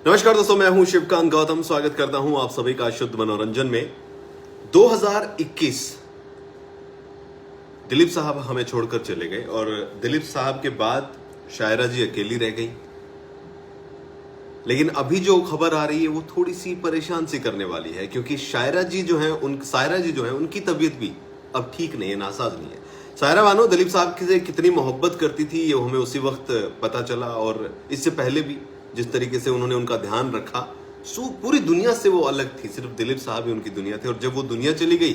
नमस्कार दोस्तों, मैं हूं शिवकांत गौतम। स्वागत करता हूं आप सभी का शुद्ध मनोरंजन में। 2021 दिलीप साहब हमें छोड़कर चले गए और दिलीप साहब के बाद शायरा जी अकेली रह गई। लेकिन अभी जो खबर आ रही है वो थोड़ी सी परेशान सी करने वाली है, क्योंकि सायरा जी जो है उनकी तबीयत भी अब ठीक नहीं है, नासाज नहीं है। सायरा बानो दिलीप साहब से कितनी मोहब्बत करती थी ये हमें उसी वक्त पता चला, और इससे पहले भी जिस तरीके से उन्होंने उनका ध्यान रखा, पूरी दुनिया से वो अलग थी। सिर्फ दिलीप साहब ही उनकी दुनिया थे, और जब वो दुनिया चली गई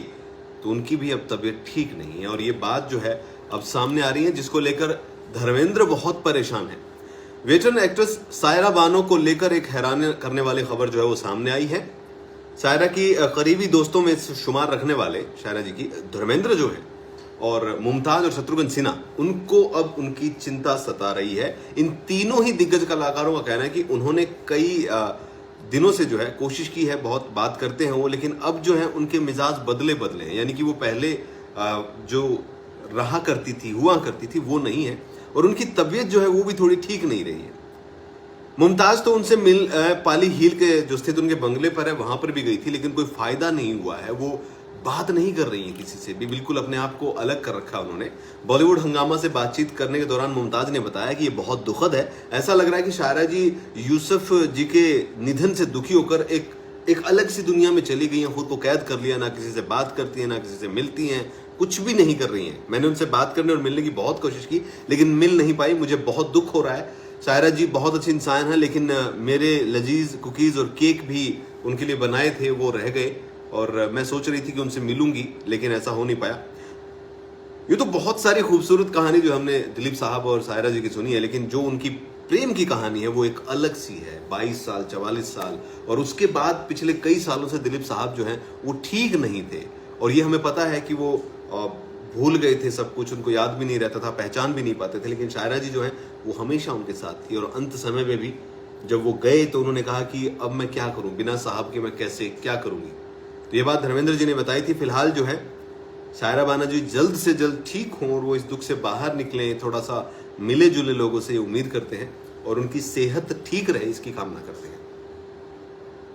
तो उनकी भी अब तबीयत ठीक नहीं है। और ये बात जो है अब सामने आ रही है, जिसको लेकर धर्मेंद्र बहुत परेशान है। वेटरन एक्ट्रेस सायरा बानो को लेकर एक हैरान करने वाली खबर जो है वो सामने आई है। सायरा की करीबी दोस्तों में शुमार रखने वाले शायरा जी की धर्मेंद्र जो है, और मुमताज और शत्रुघ्न सिन्हा, उनको अब उनकी चिंता सता रही है। इन तीनों ही दिग्गज कलाकारों का कहना है कि उन्होंने कई दिनों से जो है कोशिश की है, बहुत बात करते हैं वो, लेकिन अब जो है उनके मिजाज बदले हैं। यानी कि वो पहले जो रहा करती थी, हुआ करती थी, वो नहीं है, और उनकी तबीयत जो है वो भी थोड़ी ठीक नहीं रही है। मुमताज तो उनसे मिल पाली हिल के जो स्थित उनके बंगले पर है वहां पर भी गई थी, लेकिन कोई फायदा नहीं हुआ है। वो बात नहीं कर रही है किसी से भी, बिल्कुल अपने आप को अलग कर रखा उन्होंने। बॉलीवुड हंगामा से बातचीत करने के दौरान मुमताज ने बताया कि ये बहुत दुखद है। ऐसा लग रहा है कि शायरा जी यूसुफ जी के निधन से दुखी होकर एक अलग सी दुनिया में चली गई हैं, खुद को कैद कर लिया, ना किसी से बात करती हैं, ना किसी से मिलती हैं, कुछ भी नहीं कर रही हैं। मैंने उनसे बात करने और मिलने की बहुत कोशिश की, लेकिन मिल नहीं पाई। मुझे बहुत दुख हो रहा है। शायरा जी बहुत अच्छी इंसान है, लेकिन मेरे लजीज कुकीज और केक भी उनके लिए बनाए थे, वो रह गए, और मैं सोच रही थी कि उनसे मिलूंगी, लेकिन ऐसा हो नहीं पाया। ये तो बहुत सारी खूबसूरत कहानी जो हमने दिलीप साहब और सायरा जी की सुनी है, लेकिन जो उनकी प्रेम की कहानी है वो एक अलग सी है। 22 साल, 44 साल, और उसके बाद पिछले कई सालों से दिलीप साहब जो हैं वो ठीक नहीं थे, और ये हमें पता है कि वो भूल गए थे सब कुछ, उनको याद भी नहीं रहता था, पहचान भी नहीं पाते थे। लेकिन शायरा जी जो है वो हमेशा उनके साथ थी, और अंत समय में भी जब वो गए तो उन्होंने कहा कि अब मैं क्या करूं, बिना साहब के मैं कैसे क्या करूंगी। तो ये बात धर्मेंद्र जी ने बताई थी। फिलहाल जो है सायरा बानो जी जल्द से जल्द ठीक हों और वो इस दुख से बाहर निकलें, थोड़ा सा मिले जुले लोगों से उम्मीद करते हैं, और उनकी सेहत ठीक रहे इसकी कामना करते हैं।